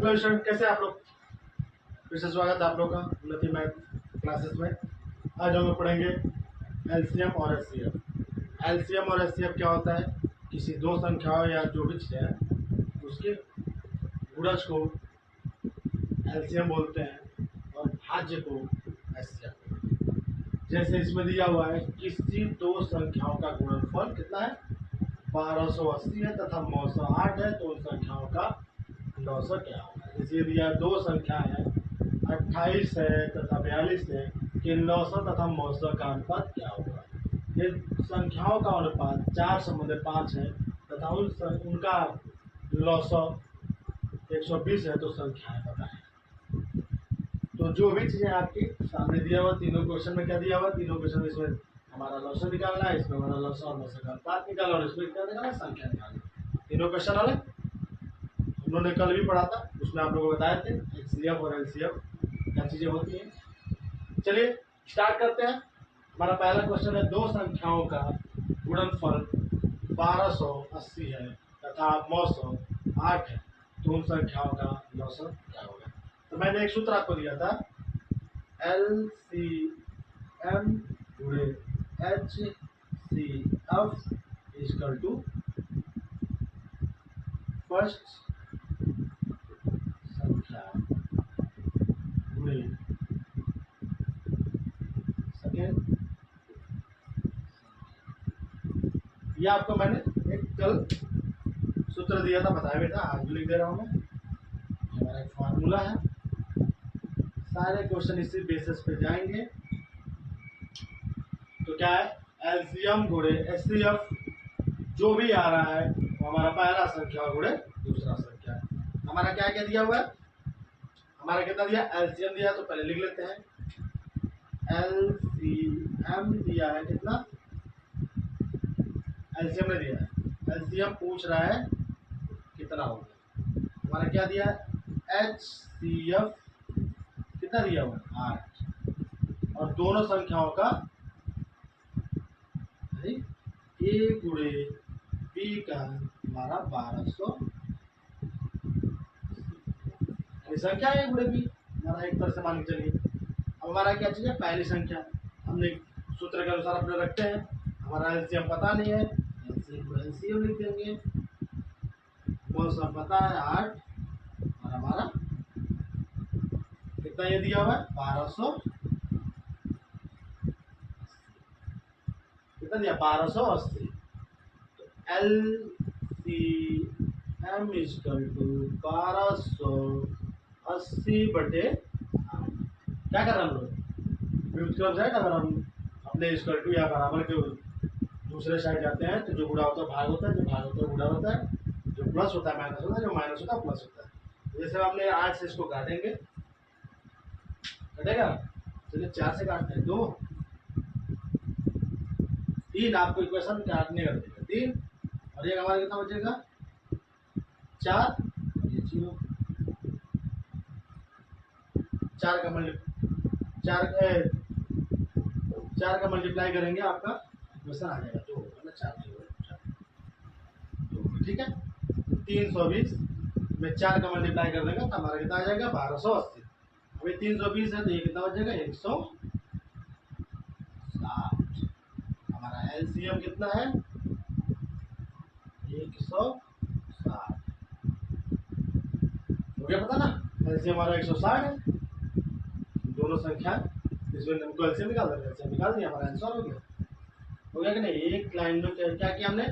Hello student, कैसे हैं आप लोग। फिर से स्वागत है आप लोग का उन्नति मैथ क्लासेस में। आज हम लोग पढ़ेंगे एलसीएम और एचसीएफ। एलसीएम और एचसीएफ क्या होता है, किसी दो संख्याओं या जो भी चीज़ें हैं उसके गुणज को एलसीएम बोलते हैं और भाज्य को एचसीएफ। जैसे इसमें दिया हुआ है, किसी दो संख्याओं का गुणनफल कितना है, 1280 है तथा 908 है, तो उन संख्याओं का 900 क्या होगा। जैसे दिया दो संख्या है 28 है तथा 42 है कि 900 तथा 900 का अनुपात क्या होगा। ये संख्याओं का अनुपात 4/5 है तथा उनका 900 120 है, तो संख्याएं बताएं। तो जो भी चीजें आपके सामने दिया हुआ, तीनों क्वेश्चन में क्या दिया हुआ, तीनों क्वेश्चन में इसमें हमारा लॉस निकालना है, इसमें हमारा लॉस और लॉस का अनुपात निकालना, और इसमें क्या निकालना है, संख्या निकालना। तीनों क्वेश्चन अलग हम लोगों ने कल भी पढ़ा था, उसमें आप लोगों को बताए थे एचसीएफ और एलसीएफ क्या चीजें होती हैं। चलिए स्टार्ट करते हैं। हमारा पहला क्वेश्चन है, दो संख्याओं का गुणनफल 1280 है तथा 908 है, तो उन संख्याओं का 900 क्या होगा। तो मैंने एक सूत्र आपको दिया था, LCM गुणे HCF इक्वल टू फर्स्ट संख्या गुणे सेकेंड। ये आपको मैंने एक कल सूत्र दिया था, बताया भी था, आज भी लिख दे रहा हूँ मैं। हमारा एक फार्मूला है, सारे क्वेश्चन इसी बेसिस पे जाएंगे। तो क्या है, एलसीएम गुणे एचसीएफ, जो भी आ रहा है वो हमारा पहला संख्या गुणे दूसरा संख्या है। हमारा क्या क्या दिया हुआ है, हमारा कितना दिया, एलसीएम दिया, तो पहले लिख लेते हैं। एलसीएम दिया है कितना, एलसीएम ने दिया है, एलसीएम पूछ रहा है कितना होगा। हमारा क्या दिया है, एचसीएफ कितना दिया हुआ है, 8, और दोनों संख्याओं का ए गुणे बी का हमारा 1200 संख्या है, गुणे बी हमारा एक तरह से मान के चलिए। अब हमारा क्या चीज है, पहली संख्या हमने सूत्र के अनुसार अपने रखते हैं, हमारा एलसीएम पता नहीं है, एलसीएम लिख देंगे। कौन सा पता है, 8, और हमारा कितना ये दिया हुआ है, 1200, कितना दिया, 1280। तो LCM इक्वल टू 1280/8। क्या कर रहे हैं हम लोग, व्युत्क्रम साइड अगर हम अपने इक्वल टू या बराबर के दूसरे साइड जाते हैं, तो जो गुणा होता है भाग होता है, जो भाग होता है गुणा होता है, जो प्लस होता है माइनस होता है, जो माइनस होता है प्लस होता है। जैसे हमने 8 से इसको काटेंगे, कटेगा, चलिए 4 से काटते हैं, 2 3 आपको इक्वेशन काटने का देगा, 3, और ये हमारा कितना बचेगा, 4, और ये 0। 4 का मल्टीप्लाई करेंगे, आपका इक्वेशन आ जाएगा 2, मतलब 4 2, ठीक है। 320 में 4 का मल्टीप्लाई कर देगा तो हमारा कितना आ जाएगा, 1280। अभी 320 है तो ये कितना बचेगा, 160। हमारा एलसीएम कितना है, 160 हो गया, पता ना, एलसीएम हमारा 160 है, दोनों संख्या इसमें हमको एलसीएम निकाल देंगे, एलसीएम निकाल दिया, हमारा आंसर हो गया कि नहीं। एक लाइन में क्या किया हमने,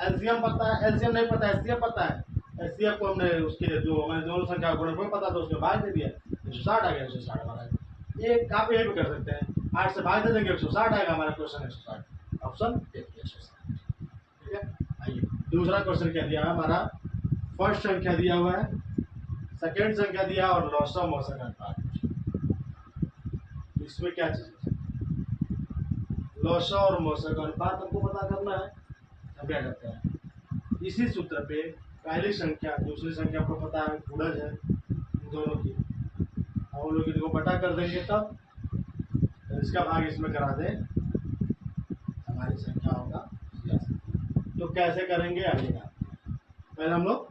एलसीएम पता है, एलसीएम नहीं पता, एचसीएफ पता है, एचसीएफ को हमने उसके जो हमारे दोनों संख्या का गुणनफल पता था उसमें भाग दे दिया, 160 आ गया, 160 हमारा। एक आप ये भी कर सकते हैं, 8 से भाग दे देंगे, 160 आएगा, हमारा क्वेश्चन 160, ऑप्शन 160, ठीक है। आइए दूसरा क्वेश्चन क्या दिया है, हमारा फर्स्ट संख्या दिया हुआ है, सेकेंड संख्या दिया और लॉसम हो सकता है। इसमें क्या चीज है, लॉसम और मौसम का अनुपात हमको पता करना है। हम क्या करते हैं, इसी सूत्र पे पहली संख्या दूसरी संख्या को पता है, गुणज है दोनों की, हम लोग इनको बटा कर देंगे, तब तो इसका भाग इसमें करा दें, हमारी संख्या होगा। तो कैसे करेंगे आगे, पहले हम लोग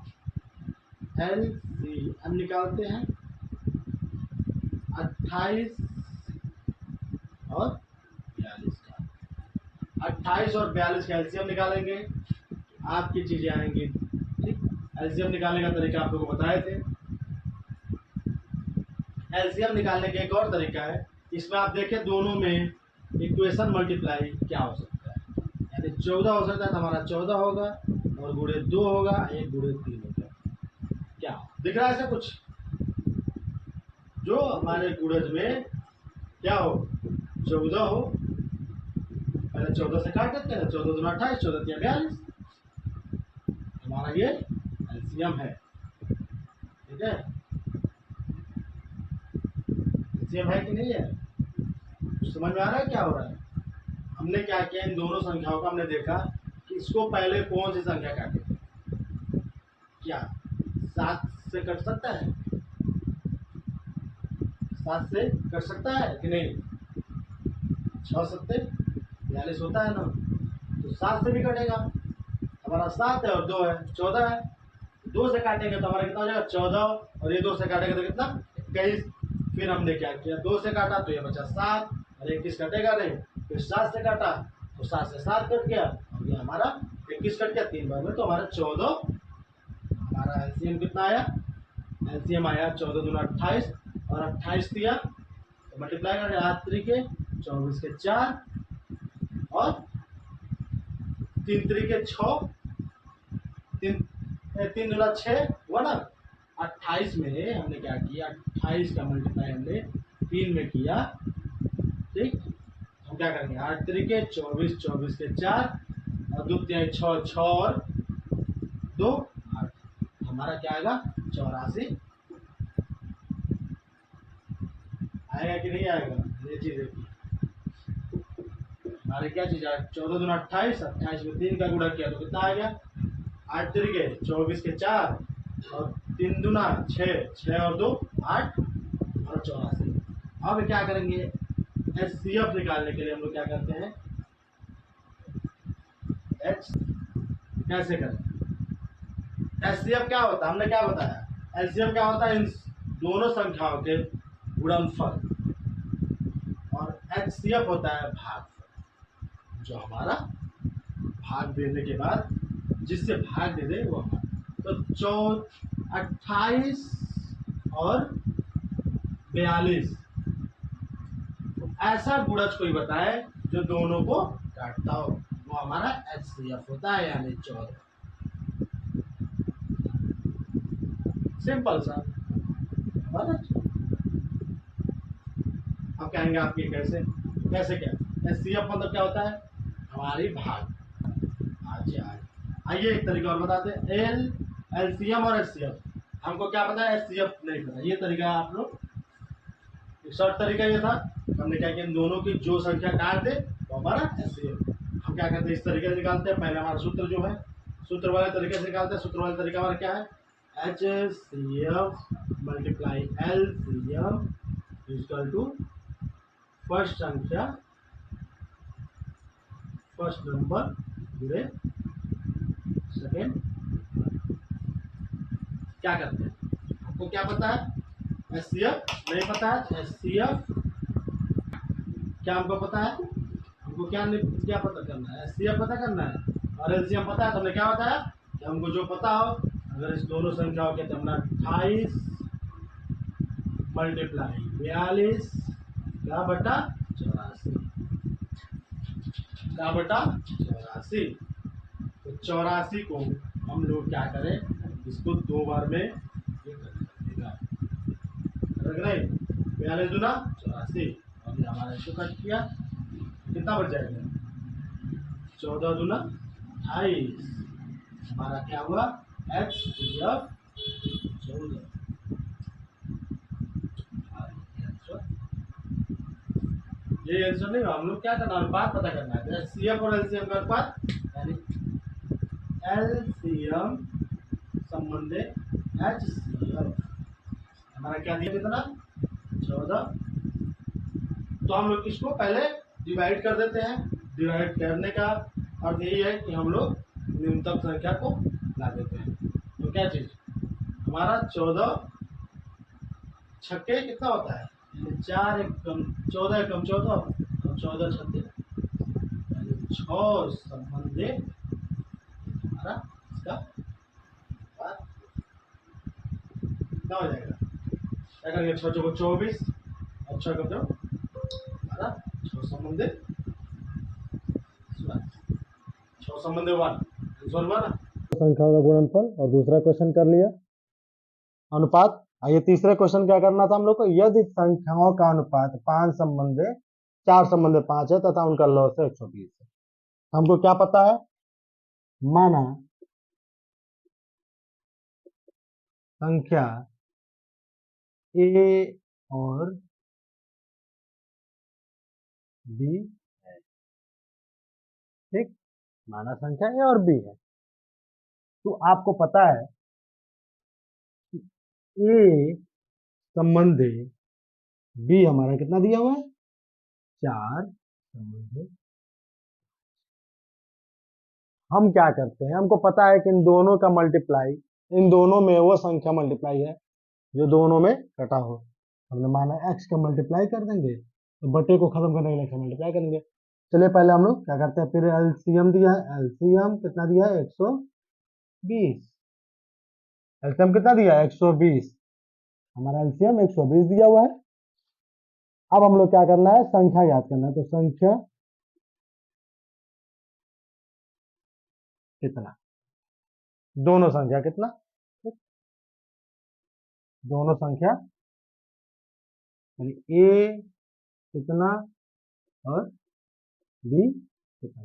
LCM निकालते हैं 28 और 42 का। 28 और 42 का एलसीएम निकालेंगे, आपकी चीजें आएंगी। ठीक, एलसीएम निकालने का तरीका आप लोगों को बताए थे। एलसीएम निकालने का एक और तरीका है, इसमें आप देखें दोनों में इक्वेशन मल्टीप्लाई क्या हो सकता है, यानी 14 हो सकता है तो हमारा 14 होगा और गुणे 2 होगा, 1 गुणे 3 होगा। क्या दिख रहा है ऐसा कुछ? जो हमारे गुणज में क्या हो, 14 हो, पहले 14 से काट देते हैं, 14 दूना 28, 14 तिया 42, हमारा ये एलसीएम है। ठीक है, एलसीएम है कि नहीं है? समझ में आ रहा है क्या हो रहा है? हमने क्या किया, इन दोनों संख्याओं का हमने देखा कि इसको पहले कौन सी संख्या काटे। क्या 7 से कट सकता है? 7 से कट सकता है कि नहीं? 6 सत्ते 42 होता है ना, तो 7 से भी कटेगा। हमारा 7 है और 2 है, 14 है। 2 से काटेंगे तो हमारा कितना हो जाएगा? 14, और ये 2 से काटेंगे तो कितना? 21। फिर हमने क्या किया, 2 से काटा तो ये बचा 7, और 21 कटेगा नहीं। फिर 7 से काटा तो 7 से 7 कट गया, और ये हमारा 21 कट गया 3 बार में, तो हमारा 14। हमारा एलसीएम कितना आया? एलसीएम आया 14 दूना 28 और 28 दिया तो मल्टीप्लाई कर 8 तरीके 24 के 4 और 3 तरीके 6, 3 दूना 6 हुआ ना। 28 में हमने क्या किया, 28 का मल्टीप्लाई हमने 3 में किया। ठीक, हम क्या करेंगे, 8 तरीके 24, 24 के 4 और 2 तिहाई 6, 6 और 2 8, हमारा क्या आएगा? 84 आएगा कि नहीं आएगा? ये चीज देखिए, हमारे क्या चीज है, 14 दूना 28, 28 में 3 का गुणा किया तो कितना आ गया? 8 तरीके 24 के 4 और 3 दूना 6, 6 और 2 8 और 84। अब क्या करेंगे, एचसीएफ निकालने के लिए हम लोग क्या करते हैं, एच कैसे करें? एचसीएफ क्या होता है, हमने क्या बताया, एचसीएफ क्या होता है, इन दोनों संख्याओं के गुणनफल, और एचसीएफ होता है भागफल, जो हमारा भाग देने के बाद जिससे भाग दे दे वो हमारा। तो 28 और 42 ऐसा गुणज कोई बताए जो दोनों को काटता हो, वो हमारा एचसीएफ होता है, यानी 14। सिंपल सा। अब कहेंगे आप ये कैसे कैसे क्या, एचसीएफ मतलब क्या होता है, हमारी भाग। आइए एक तरीका और बताते हैं, एलसीएम और एचसीएफ। हमको क्या पता है, एचसीएफ नहीं पता। ये तरीका आप लोग, शॉर्ट तरीका ये था, हमने क्या किया, इन दोनों की जो संख्या काट दे वो हमारा एचसीएफ। हम क्या करते हैं, इस तरीके से निकालते हैं। पहले हमारा सूत्र जो है, सूत्र वाले तरीके से निकालते हैं। सूत्र वाले तरीका हमारा क्या है, HCF multiply LCM equal to first संख्या, फर्स्ट नंबर गुणे सेकेंड। क्या करते हैं, हमको क्या पता है, एचसीएफ नहीं पता है। एचसीएफ क्या हमको पता है, हमको क्या पता करना है, एचसीएफ पता करना है, और एलसीएम पता है। तो हमने क्या बताया कि हमको जो पता हो, अगर इस दोनों संख्याओं के, तो हमने 28 मल्टीप्लाई 42 का बटा 84 का बटा 84। तो 84 को हम लोग क्या करें, इसको 2 बार में ये कर नहीं, 42 दूना 84, और ये हमारा इसको कट किया, कितना बच जाएगा, 14 दूना 28। हमारा क्या हुआ, HCF 14। ये आंसर नहीं, हम लोग क्या करना है, अनुपात पता करना है। HCF और LCM का अनुपात, यानी LCM संबंधे HCF, हमारा क्या दिया, कितना 14। तो हम लोग इसको पहले डिवाइड कर देते हैं। डिवाइड करने का अर्थ यही है कि हम लोग न्यूनतम संख्या को ला देते हैं। तो क्या चीज, हमारा 14 छक्के कितना होता है, 4 एक कम 14 एक कम 14 और 14 छक्के 6 संबंधी हमारा इसका कितना हो जाएगा, क्या करेंगे 6 चौको 24 और 6 कम हमारा 6 संबंधी 6 संबंधी 1 आंसर हुआ ना। संख्याओं का गुणनफल और दूसरा क्वेश्चन कर लिया अनुपात। आइए तीसरे क्वेश्चन क्या करना था हम लोग को, यदि संख्याओं का अनुपात 5 संबंधी 4 संबंधी 5 है तथा उनका लॉस है 120 है। हमको क्या पता है, माना संख्या ए और बी है, ठीक, माना संख्या ए और बी है, तो आपको पता है ए संबंधी बी हमारा कितना दिया हुआ है 4 संबंधी। हम क्या करते हैं, हमको पता है कि इन दोनों का मल्टीप्लाई, इन दोनों में वो संख्या मल्टीप्लाई है जो दोनों में कटा हो। हमने माना x का मल्टीप्लाई कर देंगे तो बटे को खत्म करने के लिए मल्टीप्लाई करेंगे। चलिए पहले हम लोग क्या करते हैं, फिर एलसीएम दिया है, एलसीएम कितना दिया है 120, एलसीएम कितना दिया है 120, हमारा एलसीएम 120 दिया हुआ है। अब हम लोग क्या करना है, संख्या याद करना है, तो संख्या कितना, दोनों संख्या कितना, दोनों संख्या यानी ए कितना और बी कितना।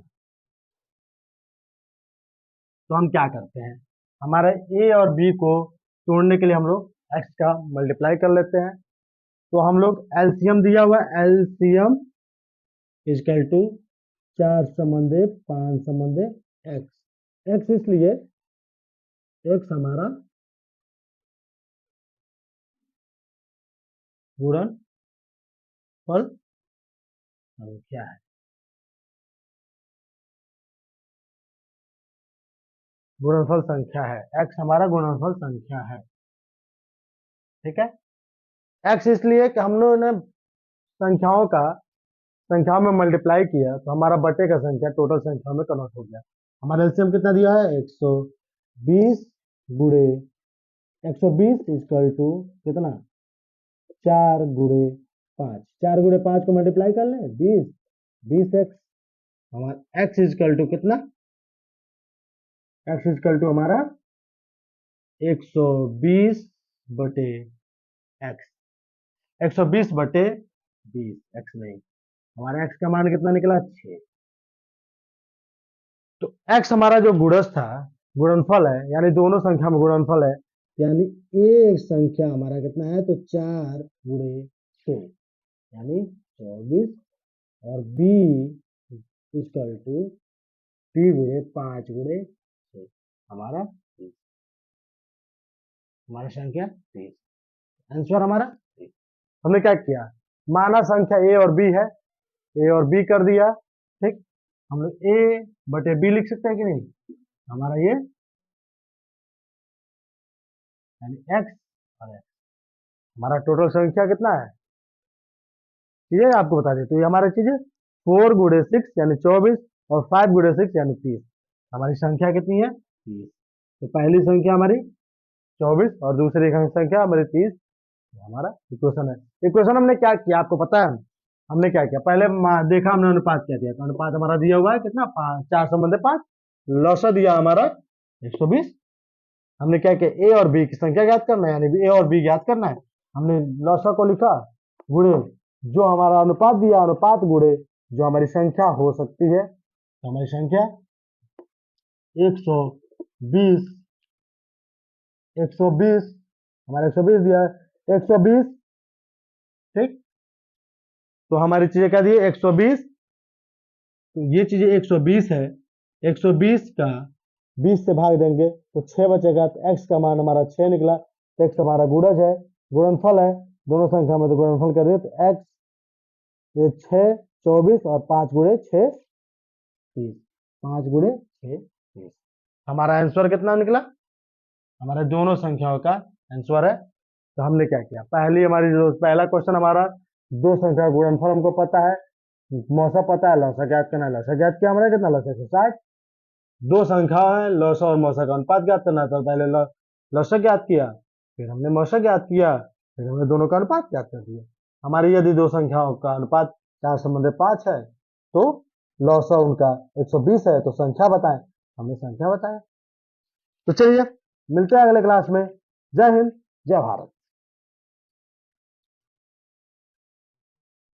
तो हम क्या करते हैं, हमारे ए और बी को तोड़ने के लिए हम लोग एक्स का मल्टीप्लाई कर लेते हैं। तो हम लोग एलसीएम दिया हुआ है, एलसीएम इजकल टू 4 संबंधे 5 संबंधे एक्स, एक्स इसलिए एक्स हमारा गुणनफल संख्या है, गुणनफल संख्या है, एक्स हमारा गुणनफल संख्या है, ठीक है। एक्स इसलिए कि हम लोगों ने संख्याओं का संख्याओं में मल्टीप्लाई किया तो हमारा बटे का संख्या टोटल संख्या में कन्वर्ट हो गया। हमारा एलसीएम कितना दिया है 120 गुणे 120 इजकल टू कितना 4 गुणे 5, 4 गुणे 5 को मल्टीप्लाई कर लें 20, 20x, हमारा x इजकल टू कितना, x इजकल टू हमारा 120 बटे x, 120 बटे 20, x नहीं, हमारा x का मान कितना निकला 6। तो x हमारा जो गुणज था, गुणनफल है, यानी दोनों संख्या में गुणनफल है, यानी एक संख्या हमारा कितना है तो 4 गुणे 6 यानी 24 और b इक्वल टू b गुणे 5 गुणे 6 हमारा 30, हमारा संख्या 30, आंसर हमारा 30। हमने क्या किया, माना संख्या a और b है, a और b कर दिया, ठीक, हम लोग a बटे b लिख सकते हैं कि नहीं, हमारा ये यानी x और x, हमारा टोटल संख्या कितना है, ये आपको बता दें, तो ये हमारा चीज है 4 गुणे 6 यानी 24 और 5 गुणे 6 यानी 30, हमारी संख्या कितनी है 30। तो पहली संख्या हमारी 24 और दूसरी संख्या हमारी 30, हमारा इक्वेशन है। इक्वेशन हमने क्या किया आपको पता है, हमने क्या किया, पहले देखा हमने अनुपात क्या दिया, तो अनुपात हमारा दिया हुआ है कितना 4 संबंधी 5, लौसा दिया हमारा 120। हमने क्या किया, ए और बी की संख्या ज्ञात करना है, यानी ए और बी ज्ञात करना है, हमने लौसा को लिखा गुणे जो हमारा अनुपात दिया, अनुपात गुणे जो हमारी संख्या हो सकती है, तो हमारी संख्या 120, 120 हमारा 120 दिया है 120, ठीक, तो हमारी चीजें क्या दी है 120, तो ये चीजें 120 है, 120 का 20 से भाग देंगे तो 6 बचेगा, तो x का मान हमारा 6 निकला, तो x हमारा गुणज है, गुणनफल है, दोनों संख्या में तो गुणनफल कर दिए, तो x ये 6 24 और 5 गुणे 6 30, 5 गुणे 6 30, हमारा आंसर कितना निकला, हमारे दोनों संख्याओं का आंसर है। तो हमने क्या किया, पहला क्वेश्चन हमारा दो संख्या गुणनफल हमको पता है, मौसा पता है, लौसा ज्ञात करना है। लौसा ज्ञात किया हमारा कितना, लौसा 160। दो संख्या है, लौसा और मौसा का अनुपात ज्ञात करना है, तो पहले लौसा ज्ञात किया, फिर हमने मौसा ज्ञात किया, फिर हमने दोनों का अनुपात ज्ञात कर दिया। हमारी यदि दो संख्याओं का अनुपात 4/5 है तो लौसा उनका 120 है, तो संख्या बताएं। हमने संख्या बताया। तो चलिए मिलते हैं अगले क्लास में। जय हिंद, जय भारत।